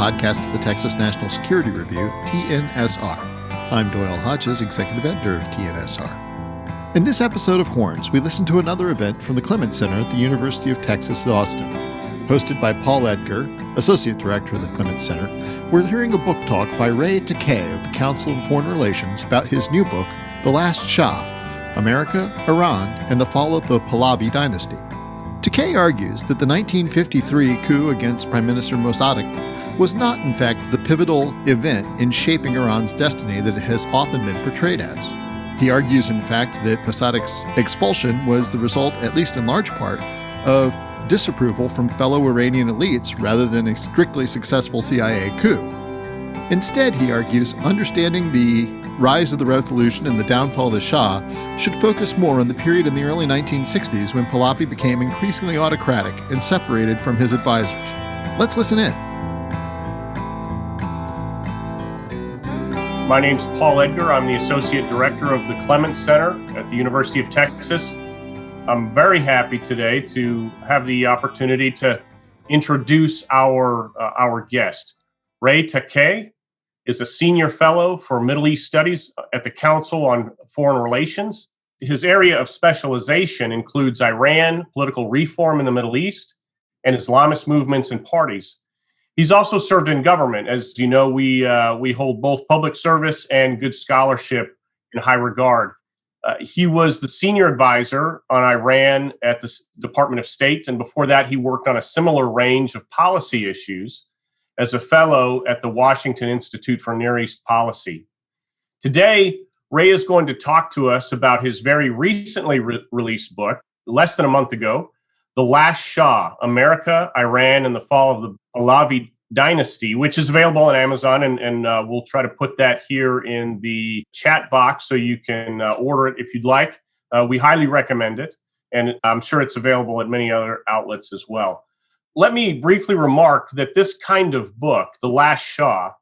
podcast of the Texas National Security Review, TNSR. I'm Doyle Hodges, Executive Editor of TNSR. In this episode of Horns, we listen to another event from the Clements Center at the University of Texas at Austin. Hosted by Paul Edgar, Associate Director of the Clements Center, we're hearing a book talk by Ray Takei of the Council on Foreign Relations about his new book, The Last Shah, America, Iran, and the Fall of the Pahlavi Dynasty. Takei argues that the 1953 coup against Prime Minister Mossadegh was not, in fact, the pivotal event in shaping Iran's destiny that it has often been portrayed as. He argues, in fact, that Mossadegh's expulsion was the result, at least in large part, of disapproval from fellow Iranian elites rather than a strictly successful CIA coup. Instead, he argues, understanding the rise of the revolution and the downfall of the Shah should focus more on the period in the early 1960s when Pahlavi became increasingly autocratic and separated from his advisors. Let's listen in. My name's Paul Edgar. I'm the Associate Director of the Clements Center at the University of Texas. I'm very happy today to have the opportunity to introduce our guest. Ray Takei is a senior fellow for Middle East Studies at the Council on Foreign Relations. His area of specialization includes Iran, political reform in the Middle East, and Islamist movements and parties. He's also served in government. As you know, we hold both public service and good scholarship in high regard. He was the senior advisor on Iran at the Department of State, and before that, he worked on a similar range of policy issues as a fellow at the Washington Institute for Near East Policy. Today, Ray is going to talk to us about his very recently released book, less than a month ago, The Last Shah, America, Iran, and the Fall of the Pahlavi Dynasty, which is available on Amazon, and we'll try to put that here in the chat box so you can order it if you'd like. We highly recommend it, and I'm sure it's available at many other outlets as well. Let me briefly remark that this kind of book, The Last Shah,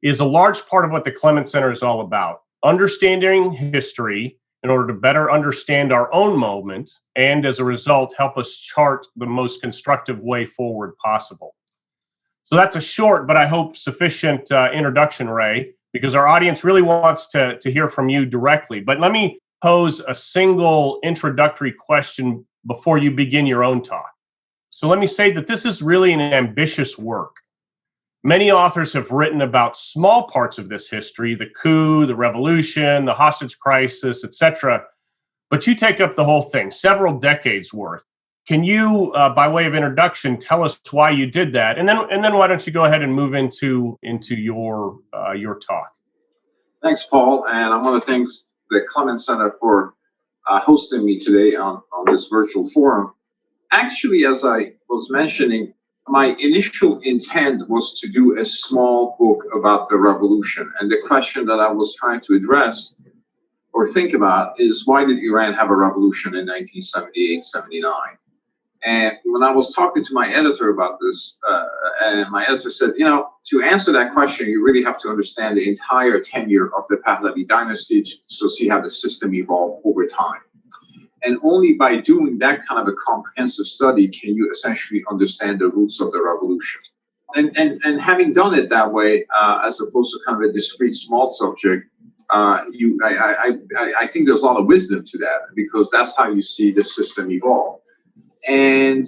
is a large part of what the Clements Center is all about. Understanding history in order to better understand our own moment, and as a result, help us chart the most constructive way forward possible. So that's a short, but I hope sufficient introduction, Ray, because our audience really wants to hear from you directly. But let me pose a single introductory question before you begin your own talk. So let me say that this is really an ambitious work. Many authors have written about small parts of this history, the coup, the revolution, the hostage crisis, etc. But you take up the whole thing, several decades worth. Can you, by way of introduction, tell us why you did that? And then why don't you go ahead and move into your talk? Thanks, Paul. And I want to thank the Clements Center for hosting me today on this virtual forum. Actually, as I was mentioning, my initial intent was to do a small book about the revolution. And the question that I was trying to address or think about is, why did Iran have a revolution in 1978-79? And when I was talking to my editor about this, and my editor said, to answer that question, you really have to understand the entire tenure of the Pahlavi dynasty to see how the system evolved over time. And only by doing that kind of a comprehensive study can you essentially understand the roots of the revolution. And having done it that way, as opposed to kind of a discrete small subject, I think there's a lot of wisdom to that, because that's how you see the system evolve. And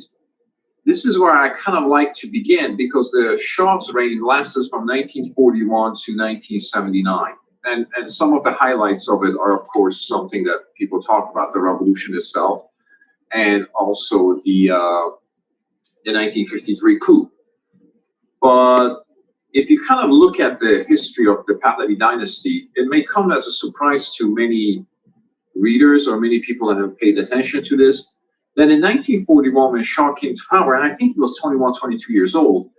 this is where I kind of like to begin, because the Shah's reign lasted from 1941 to 1979. And some of the highlights of it are, of course, something that people talk about, the revolution itself, and also the 1953 coup. But if you kind of look at the history of the Pahlavi dynasty, it may come as a surprise to many readers or many people that have paid attention to this, that in 1941, when Shah came to power, and I think he was 21, 22 years old,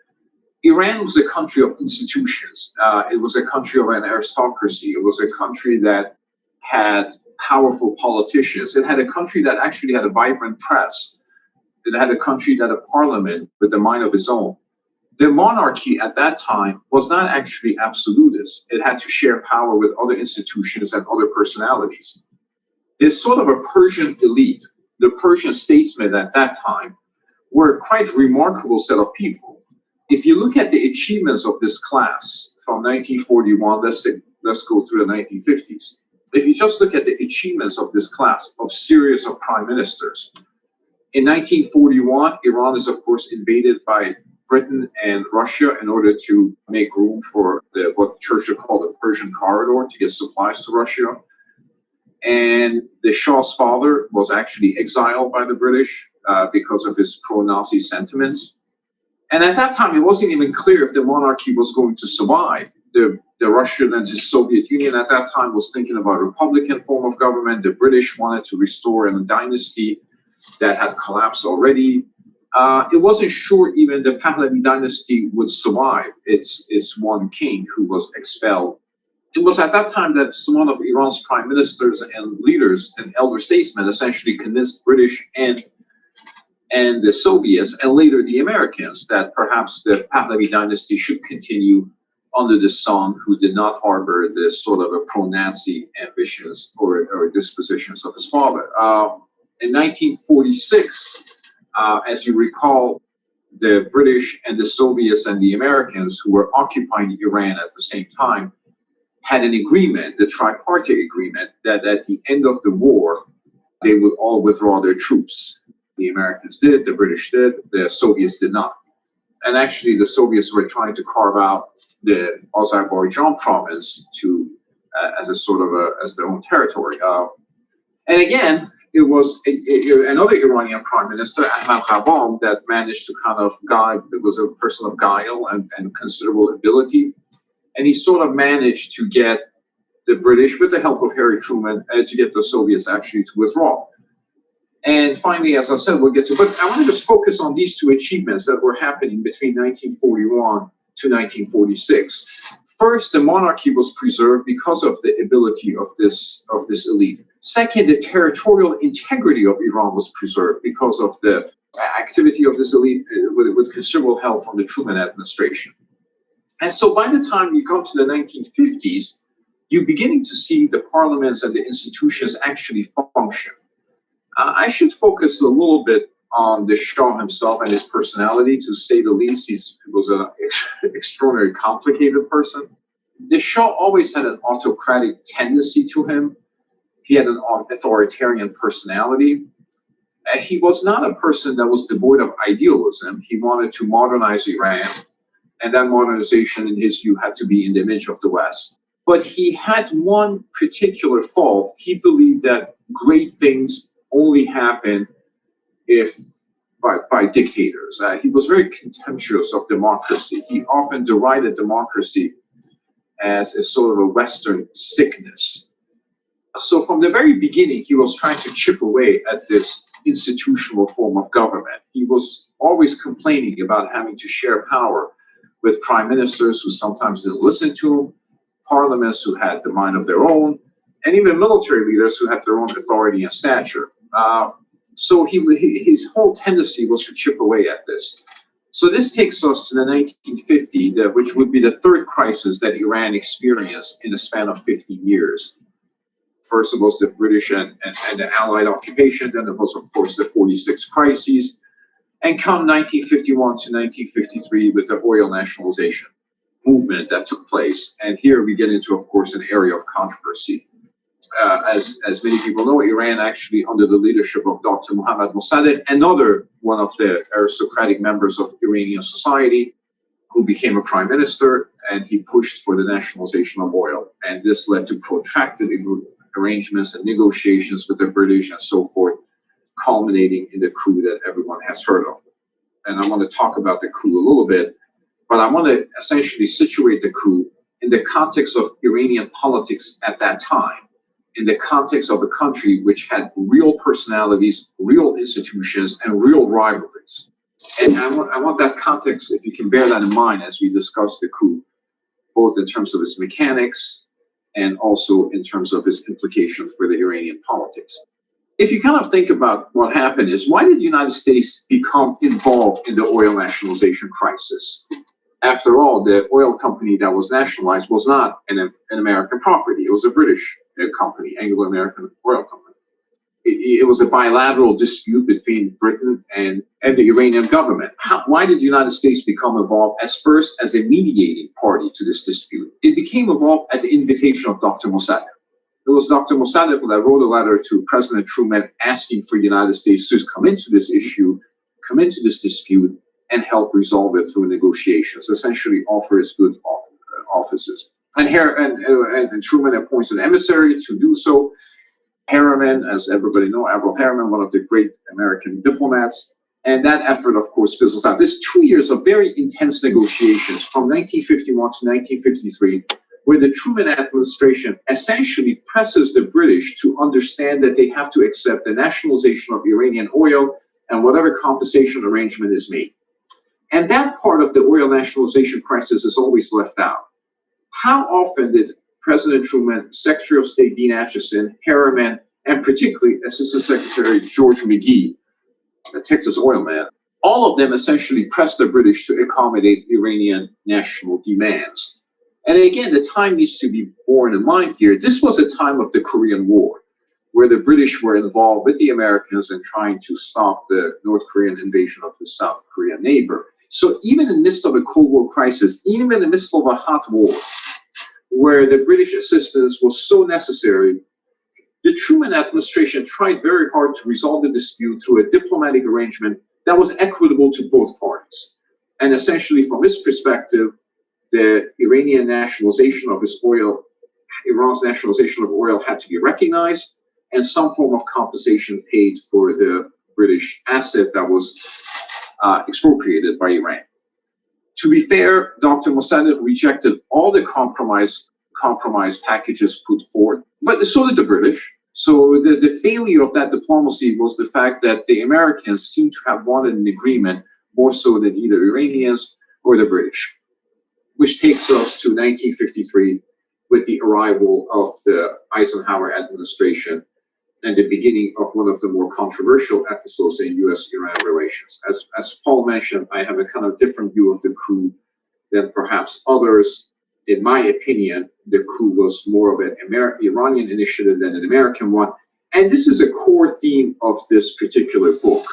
Iran was a country of institutions. It was a country of an aristocracy. It was a country that had powerful politicians. It had a country that actually had a vibrant press. It had a country that had a parliament with a mind of its own. The monarchy at that time was not actually absolutist. It had to share power with other institutions and other personalities. This sort of a Persian elite, the Persian statesmen at that time, were a quite remarkable set of people. if you look at the achievements of this class from 1941, let's go through the 1950s. If you just look at the achievements of this class of series of prime ministers, in 1941, Iran is, of course, invaded by Britain and Russia in order to make room for what Churchill called the Persian corridor to get supplies to Russia. And the Shah's father was actually exiled by the British because of his pro-Nazi sentiments. And at that time, it wasn't even clear if the monarchy was going to survive. The Russian and the Soviet Union at that time was thinking about a republican form of government. The British wanted to restore a dynasty that had collapsed already. It wasn't sure even the Pahlavi dynasty would survive its one king who was expelled. It was at that time that some of Iran's prime ministers and leaders and elder statesmen essentially convinced British and the Soviets and later the Americans that perhaps the Pahlavi dynasty should continue under the son who did not harbor the sort of a pro-Nazi ambitions or dispositions of his father. In 1946, as you recall, the British and the Soviets and the Americans who were occupying Iran at the same time had an agreement, the tripartite agreement, that at the end of the war, they would all withdraw their troops. The Americans did, the British did, the Soviets did not. And actually, the Soviets were trying to carve out the Azerbaijan province as a sort of as their own territory. And again, it was another Iranian prime minister, Ahmad Ghavam, that managed to kind of guide. It was a person of guile and considerable ability. And he sort of managed to get the British, with the help of Harry Truman, to get the Soviets actually to withdraw. And finally, as I said, we'll get to, but I want to just focus on these two achievements that were happening between 1941 to 1946. First, the monarchy was preserved because of the ability of this elite. Second, the territorial integrity of Iran was preserved because of the activity of this elite with considerable help from the Truman administration. And so by the time you come to the 1950s, you're beginning to see the parliaments and the institutions actually function. I should focus a little bit on the Shah himself and his personality, to say the least. He was an extraordinarily complicated person. The Shah always had an autocratic tendency to him. He had an authoritarian personality. He was not a person that was devoid of idealism. He wanted to modernize Iran, and that modernization, in his view, had to be in the image of the West. But he had one particular fault. He believed that great things only happen by dictators. He was very contemptuous of democracy. He often derided democracy as a sort of a Western sickness. So from the very beginning, he was trying to chip away at this institutional form of government. He was always complaining about having to share power with prime ministers who sometimes didn't listen to him, parliaments who had the mind of their own, and even military leaders who had their own authority and stature. So his whole tendency was to chip away at this. So this takes us to the 1950, which would be the third crisis that Iran experienced in a span of 50 years. First, it was the British and the Allied occupation. Then it was, of course, the 46 crises. And come 1951 to 1953 with the oil nationalization movement that took place. And here we get into, of course, an area of controversy. As many people know, Iran actually, under the leadership of Dr. Mohammad Mossadegh, another one of the aristocratic members of Iranian society, who became a prime minister, and he pushed for the nationalization of oil. And this led to protracted arrangements and negotiations with the British and so forth, culminating in the coup that everyone has heard of. And I want to talk about the coup a little bit, but I want to essentially situate the coup in the context of Iranian politics at that time, in the context of a country which had real personalities, real institutions, and real rivalries. And I want that context, if you can bear that in mind as we discuss the coup, both in terms of its mechanics and also in terms of its implications for the Iranian politics. If you kind of think about what happened is, why did the United States become involved in the oil nationalization crisis? After all, the oil company that was nationalized was not an American property. It was a British company, Anglo-American Oil Company. it was a bilateral dispute between Britain and the Iranian government. Why did the United States become involved as a mediating party to this dispute? It became involved at the invitation of Dr. Mossadegh. It was Dr. Mossadegh that wrote a letter to President Truman asking for the United States to come into this issue, come into this dispute, and help resolve it through negotiations, essentially offer his good offices. And Truman appoints an emissary to do so. Harriman, as everybody knows, Avril Harriman, one of the great American diplomats. And that effort, of course, fizzles out. There's 2 years of very intense negotiations from 1951 to 1953, where the Truman administration essentially presses the British to understand that they have to accept the nationalization of Iranian oil and whatever compensation arrangement is made. And that part of the oil nationalization crisis is always left out. How often did President Truman, Secretary of State Dean Acheson, Harriman, and particularly Assistant Secretary George McGee, the Texas oil man, all of them essentially pressed the British to accommodate Iranian national demands? And again, the time needs to be borne in mind here. This was a time of the Korean War, where the British were involved with the Americans in trying to stop the North Korean invasion of the South Korean neighbor. So even in the midst of a Cold War crisis, even in the midst of a hot war, where the British assistance was so necessary, the Truman administration tried very hard to resolve the dispute through a diplomatic arrangement that was equitable to both parties. And essentially, from his perspective, the Iran's nationalization of oil had to be recognized, and some form of compensation paid for the British asset that was expropriated by Iran. To be fair, Dr. Mossadegh rejected all the compromise packages put forward, but so did the British. So the failure of that diplomacy was the fact that the Americans seemed to have wanted an agreement more so than either Iranians or the British, which takes us to 1953 with the arrival of the Eisenhower administration and the beginning of one of the more controversial episodes in U.S.-Iran relations. As Paul mentioned, I have a kind of different view of the coup than perhaps others. In my opinion, the coup was more of an Iranian initiative than an American one. And this is a core theme of this particular book.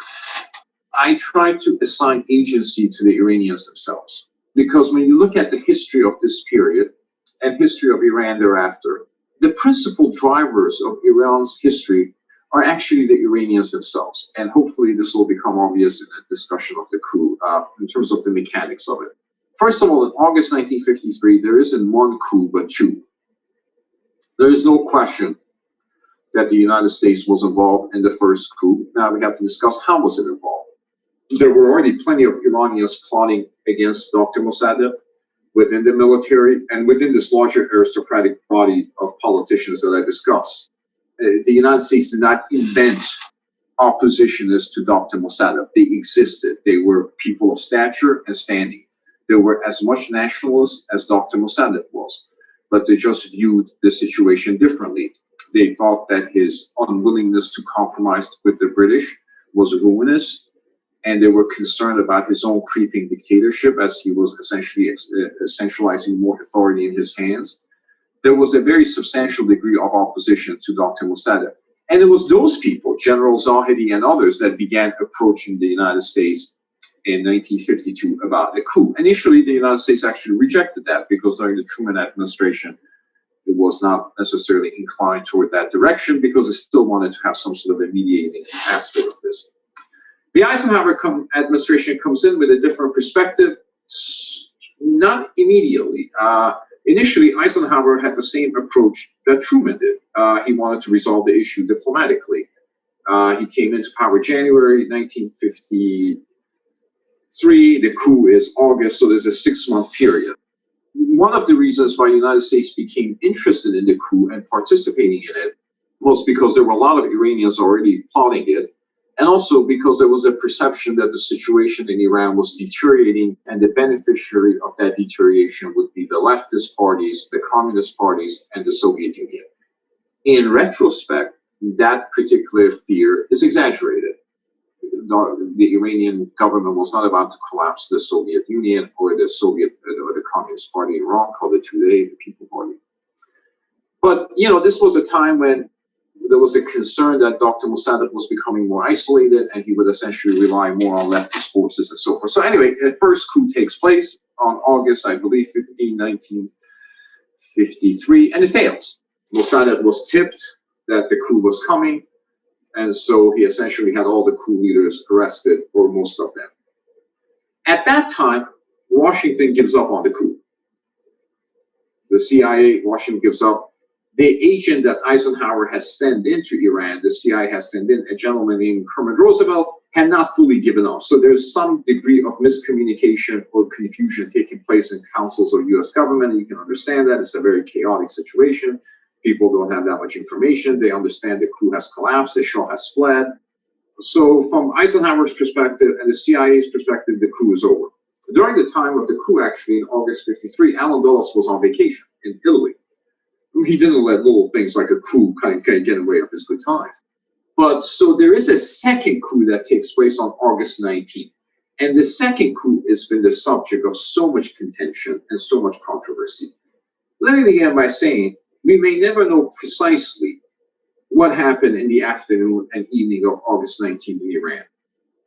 I try to assign agency to the Iranians themselves, because when you look at the history of this period and history of Iran thereafter, the principal drivers of Iran's history are actually the Iranians themselves. And hopefully this will become obvious in the discussion of the coup in terms of the mechanics of it. First of all, in August 1953, there isn't one coup, but two. There is no question that the United States was involved in the first coup. Now we have to discuss how was it involved. There were already plenty of Iranians plotting against Dr. Mossadegh within the military and within this larger aristocratic body of politicians that I discussed. The United States did not invent oppositionists to Dr. Mossadegh. They existed. They were people of stature and standing. They were as much nationalists as Dr. Mossadegh was, but they just viewed the situation differently. They thought that his unwillingness to compromise with the British was ruinous, and they were concerned about his own creeping dictatorship as he was essentially centralizing more authority in his hands. There was a very substantial degree of opposition to Dr. Mossadegh. And it was those people, General Zahedi and others, that began approaching the United States in 1952 about a coup. Initially, the United States actually rejected that because during the Truman administration, it was not necessarily inclined toward that direction because it still wanted to have some sort of a mediating aspect of this. The Eisenhower administration comes in with a different perspective, not immediately. Initially, Eisenhower had the same approach that Truman did. He wanted to resolve the issue diplomatically. He came into power January 1953. The coup is August, so there's a 6-month period. One of the reasons why the United States became interested in the coup and participating in it was because there were a lot of Iranians already plotting it, and also because there was a perception that the situation in Iran was deteriorating, and the beneficiary of that deterioration would be the leftist parties, the communist parties, and the Soviet Union. In retrospect, that particular fear is exaggerated. The Iranian government was not about to collapse the Soviet Union or the Communist Party in Iran, called it today the People Party. But, this was a time when there was a concern that Dr. Mossadegh was becoming more isolated and he would essentially rely more on leftist forces and so forth. So anyway, the first coup takes place on August, I believe, 15, 1953, and it fails. Mossadegh was tipped that the coup was coming, and so he essentially had all the coup leaders arrested, or most of them. At that time, Washington gives up on the coup. The CIA, Washington gives up. The agent that Eisenhower has sent into Iran, the CIA has sent in a gentleman named Kermit Roosevelt, had not fully given up. So there's some degree of miscommunication or confusion taking place in councils of U.S. government. And you can understand that. It's a very chaotic situation. People don't have that much information. They understand the coup has collapsed. The Shah has fled. So from Eisenhower's perspective and the CIA's perspective, the coup is over. During the time of the coup, actually, in August 53, Allen Dulles was on vacation in Italy. He didn't let little things like a coup kind of get in the way of his good time. But so there is a second coup that takes place on August 19th. And the second coup has been the subject of so much contention and so much controversy. Let me begin by saying we may never know precisely what happened in the afternoon and evening of August 19th in Iran.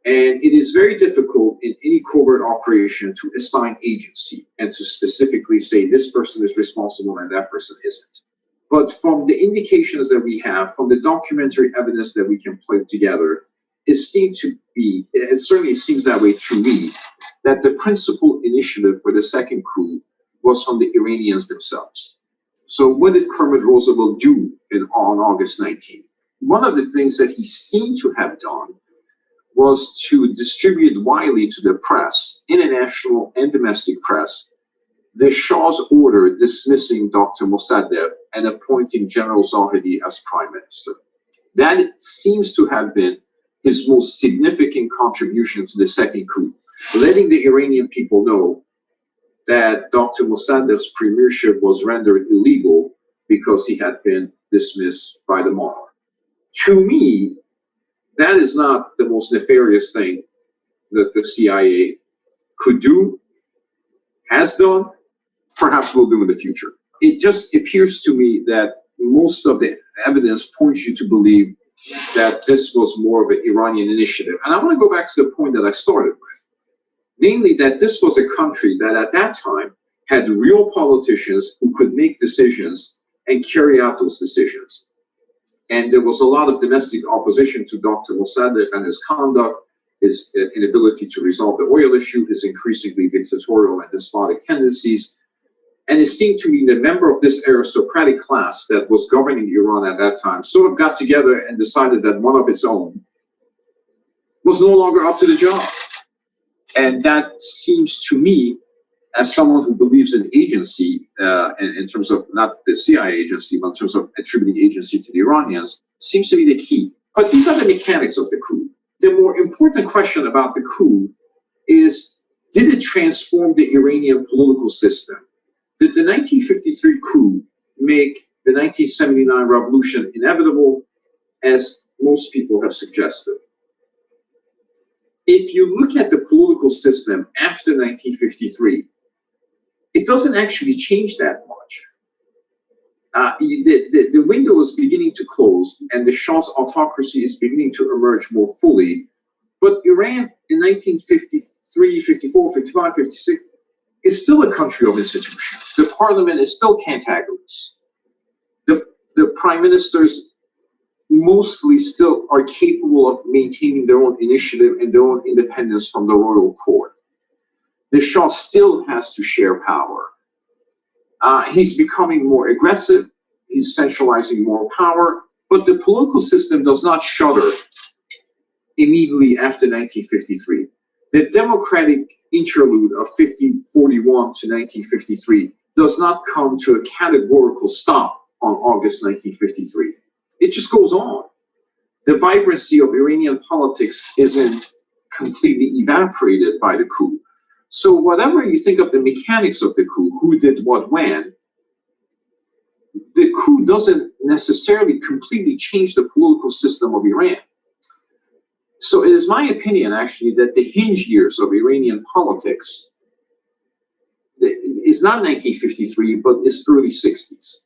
And it is very difficult in any covert operation to assign agency and to specifically say this person is responsible and that person isn't. But from the indications that we have, from the documentary evidence that we can put together, it certainly seems that way to me, that the principal initiative for the second coup was from the Iranians themselves. So what did Kermit Roosevelt do on August 19th? One of the things that he seemed to have done was to distribute widely to the press, international and domestic press, the Shah's order dismissing Dr. Mossadegh and appointing General Zahedi as prime minister. That seems to have been his most significant contribution to the second coup, letting the Iranian people know that Dr. Mossadegh's premiership was rendered illegal because he had been dismissed by the monarch. To me, that is not the most nefarious thing that the CIA could do, has done, perhaps will do in the future. It just appears to me that most of the evidence points you to believe that this was more of an Iranian initiative. And I want to go back to the point that I started with, namely that this was a country that at that time had real politicians who could make decisions and carry out those decisions. And there was a lot of domestic opposition to Dr. Mossadegh and his conduct, his inability to resolve the oil issue, his increasingly dictatorial and despotic tendencies. And it seemed to me that a member of this aristocratic class that was governing Iran at that time sort of got together and decided that one of its own was no longer up to the job. And that seems to me, as someone who believes in agency, in terms of not the CIA agency, but in terms of attributing agency to the Iranians, seems to be the key. But these are the mechanics of the coup. The more important question about the coup is, did it transform the Iranian political system? Did the 1953 coup make the 1979 revolution inevitable, as most people have suggested? If you look at the political system after 1953, it doesn't actually change that much. The window is beginning to close and the Shah's autocracy is beginning to emerge more fully. But Iran in 1953, 54, 55, 56 is still a country of institutions. The parliament is still cantankerous. The prime ministers mostly still are capable of maintaining their own initiative and their own independence from the royal court. The Shah still has to share power. He's becoming more aggressive. He's centralizing more power. But the political system does not shudder immediately after 1953. The democratic interlude of 1941 to 1953 does not come to a categorical stop on August 1953. It just goes on. The vibrancy of Iranian politics isn't completely evaporated by the coup. So whatever you think of the mechanics of the coup, who did what when, the coup doesn't necessarily completely change the political system of Iran. So it is my opinion, actually, that the hinge years of Iranian politics is not 1953, but it's early 60s.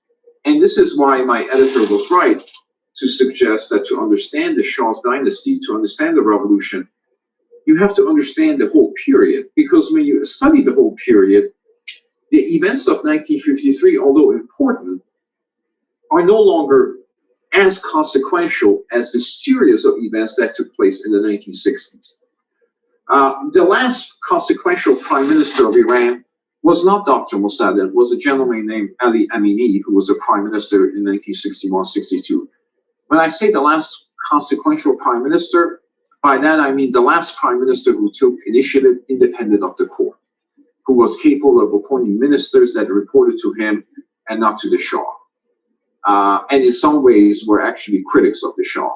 And this is why my editor was right to suggest that to understand the Shah's dynasty, to understand the revolution, you have to understand the whole period. Because when you study the whole period, the events of 1953, although important, are no longer as consequential as the series of events that took place in the 1960s. The last consequential prime minister of Iran was not Dr. Mossadegh, it was a gentleman named Ali Amini, who was a prime minister in 1961-62. When I say the last consequential prime minister, by that I mean the last prime minister who took initiative independent of the court, who was capable of appointing ministers that reported to him and not to the Shah. And in some ways were actually critics of the Shah.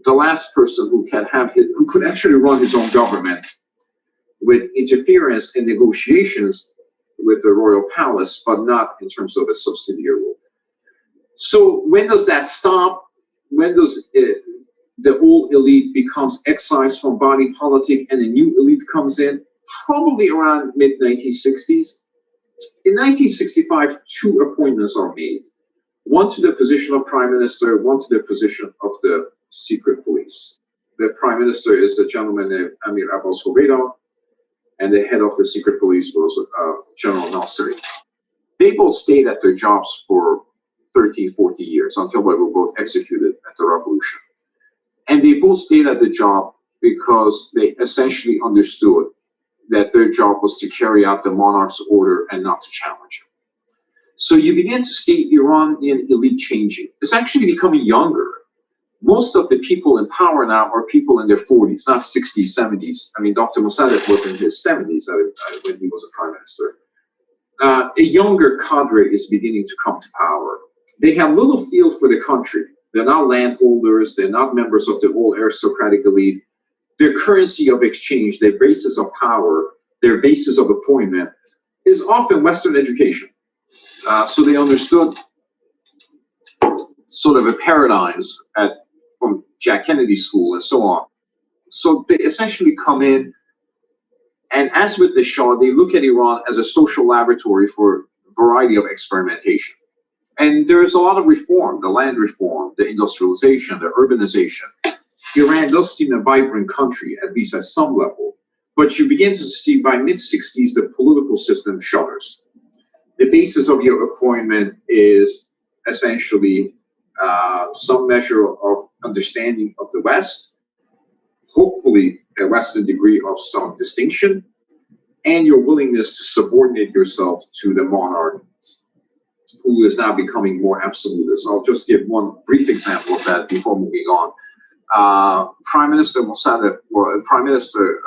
The last person who could actually run his own government with interference and negotiations with the royal palace, but not in terms of a subsidiary rule. So when does that stop? When does the old elite becomes excised from body politic and a new elite comes in? Probably around mid-1960s. In 1965, two appointments are made. One to the position of prime minister, one to the position of the secret police. The prime minister is the gentleman named Amir Abbas Hoveyda, and the head of the secret police was General Nasiri. They both stayed at their jobs for 30, 40 years until they were both executed at the revolution. And they both stayed at the job because they essentially understood that their job was to carry out the monarch's order and not to challenge him. So you begin to see Iranian elite changing. It's actually becoming younger. Most of the people in power now are people in their 40s, not 60s, 70s. I mean, Dr. Mossadegh was in his 70s when he was a prime minister. A younger cadre is beginning to come to power. They have little feel for the country. They're not landholders. They're not members of the old aristocratic elite. Their currency of exchange, their basis of power, their basis of appointment is often Western education. So they understood sort of a paradigms from Jack Kennedy School and so on. So they essentially come in, and as with the Shah, they look at Iran as a social laboratory for a variety of experimentation. And there is a lot of reform, the land reform, the industrialization, the urbanization. Iran does seem a vibrant country, at least at some level. But you begin to see by mid-60s, the political system shudders. The basis of your appointment is essentially some measure of understanding of the West, hopefully a Western degree of some distinction, and your willingness to subordinate yourself to the monarch, who is now becoming more absolutist. I'll just give one brief example of that before moving on. Prime Minister Mossadegh, or Prime Minister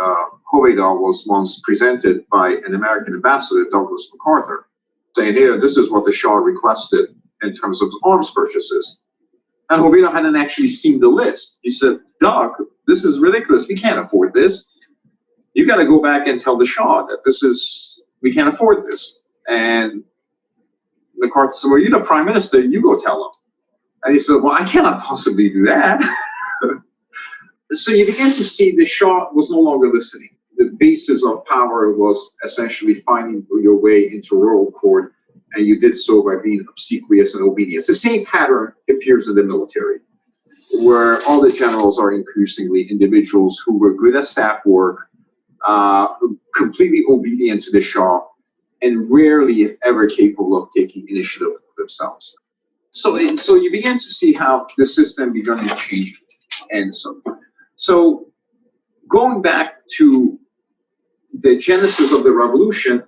Hoveyda was once presented by an American ambassador, Douglas MacArthur, saying, here, this is what the Shah requested in terms of arms purchases. And Hoveyda hadn't actually seen the list. He said, Doug, this is ridiculous. We can't afford this. You got to go back and tell the Shah that we can't afford this. And MacArthur said, well, you're the prime minister, you go tell him. And he said, well, I cannot possibly do that. So you begin to see the Shah was no longer listening. The basis of power was essentially finding your way into royal court, and you did so by being obsequious and obedient. The same pattern appears in the military, where all the generals are increasingly individuals who were good at staff work, completely obedient to the Shah, and rarely, if ever, capable of taking initiative for themselves. So you begin to see how the system began to change, and so going back to the genesis of the revolution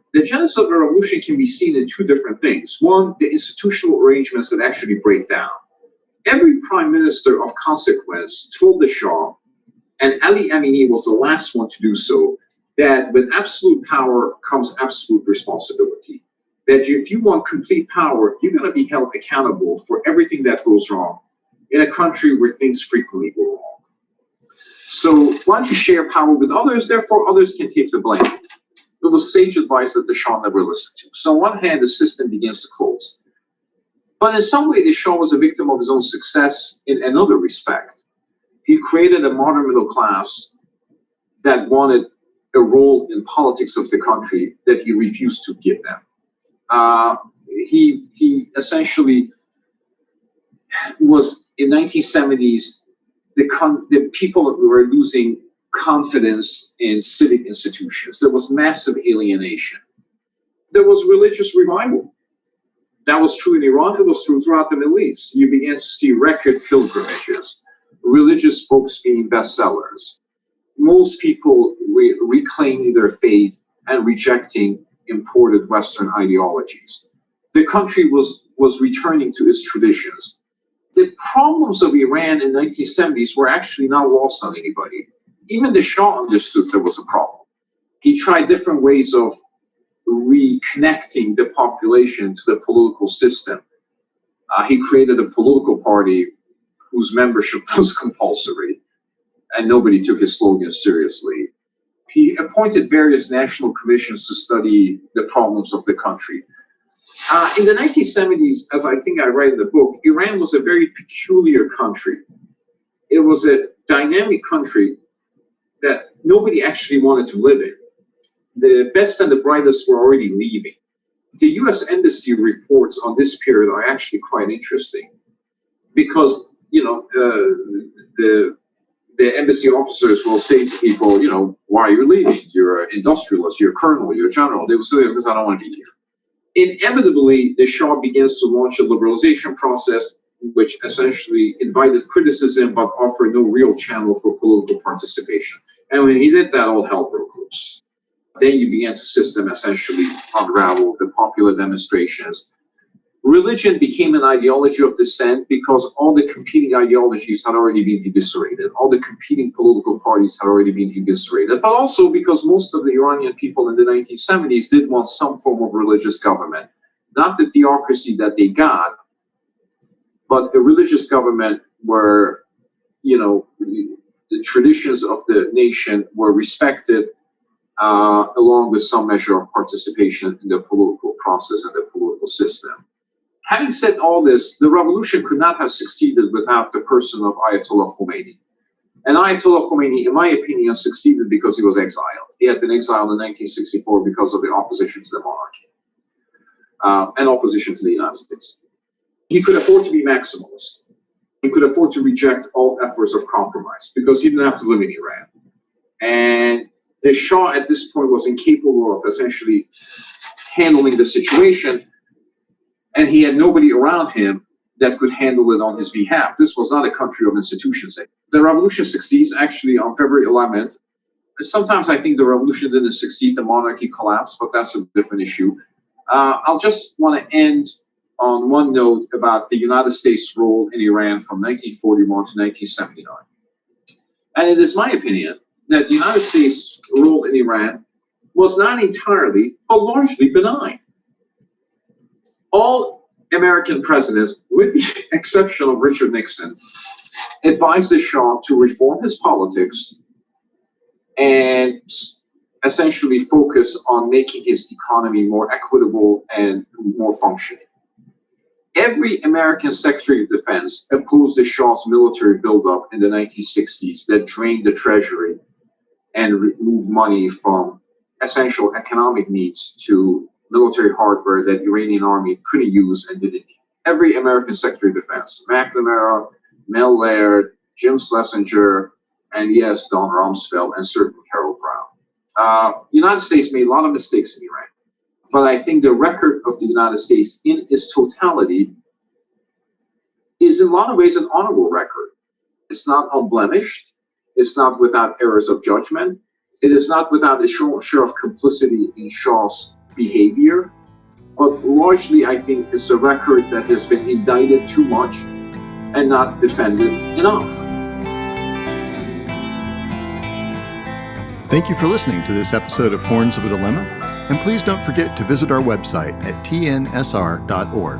can be seen in two different things. One, the institutional arrangements that actually break down. Every prime minister of consequence told the Shah, and Ali Amini was the last one to do so, that with absolute power comes absolute responsibility. That if you want complete power, you're going to be held accountable for everything that goes wrong in a country where things frequently go wrong. So once you share power with others, therefore others can take the blame. It was sage advice that the Shah never listened to. So on one hand, the system begins to close. But in some way, the Shah was a victim of his own success in another respect. He created a modern middle class that wanted a role in politics of the country that he refused to give them. He essentially was in 1970s, the people were losing confidence in civic institutions. There was massive alienation. There was religious revival. That was true in Iran. It was true throughout the Middle East. You began to see record pilgrimages, religious books being bestsellers, most people reclaiming their faith and rejecting imported Western ideologies. The country was returning to its traditions. The problems of Iran in the 1970s were actually not lost on anybody. Even the Shah understood there was a problem. He tried different ways of reconnecting the population to the political system. He created a political party whose membership was compulsory, and nobody took his slogans seriously. He appointed various national commissions to study the problems of the country. In the 1970s, as I think I write in the book, Iran was a very peculiar country. It was a dynamic country that nobody actually wanted to live in. The best and the brightest were already leaving. The US Embassy reports on this period are actually quite interesting because, the embassy officers will say to people, why are you leaving? You're an industrialist, you're a colonel, you're a general. They will say, because I don't want to be here. Inevitably, the Shah begins to launch a liberalization process, which essentially invited criticism but offered no real channel for political participation. And when he did that, all hell broke loose. Then you began to system essentially unravel the popular demonstrations. Religion became an ideology of dissent because all the competing ideologies had already been eviscerated. All the competing political parties had already been eviscerated. But also because most of the Iranian people in the 1970s did want some form of religious government. Not the theocracy that they got, but a religious government where, the traditions of the nation were respected, along with some measure of participation in the political process and the political system. Having said all this, the revolution could not have succeeded without the person of Ayatollah Khomeini. And Ayatollah Khomeini, in my opinion, succeeded because he was exiled. He had been exiled in 1964 because of the opposition to the monarchy and opposition to the United States. He could afford to be maximalist. He could afford to reject all efforts of compromise because he didn't have to live in Iran. And the Shah at this point was incapable of essentially handling the situation, and he had nobody around him that could handle it on his behalf. This was not a country of institutions. The revolution succeeds actually on February 11th. Sometimes I think the revolution didn't succeed, the monarchy collapsed, but that's a different issue. I'll just want to end on one note about the United States' role in Iran from 1941 to 1979. And it is my opinion that the United States' role in Iran was not entirely, but largely benign. All American presidents, with the exception of Richard Nixon, advised the Shah to reform his politics and essentially focus on making his economy more equitable and more functioning. Every American Secretary of Defense opposed the Shah's military buildup in the 1960s that drained the treasury and removed money from essential economic needs to military hardware that the Iranian army couldn't use and didn't need. Every American Secretary of Defense, McNamara, Mel Laird, Jim Schlesinger, and yes, Don Rumsfeld, and certainly Harold Brown. The United States made a lot of mistakes in Iran, but I think the record of the United States in its totality is in a lot of ways an honorable record. It's not unblemished. It's not without errors of judgment. It is not without a share of complicity in Shah's behavior, but largely I think it's a record that has been indicted too much and not defended enough. Thank you for listening to this episode of Horns of a Dilemma, and please don't forget to visit our website at tnsr.org.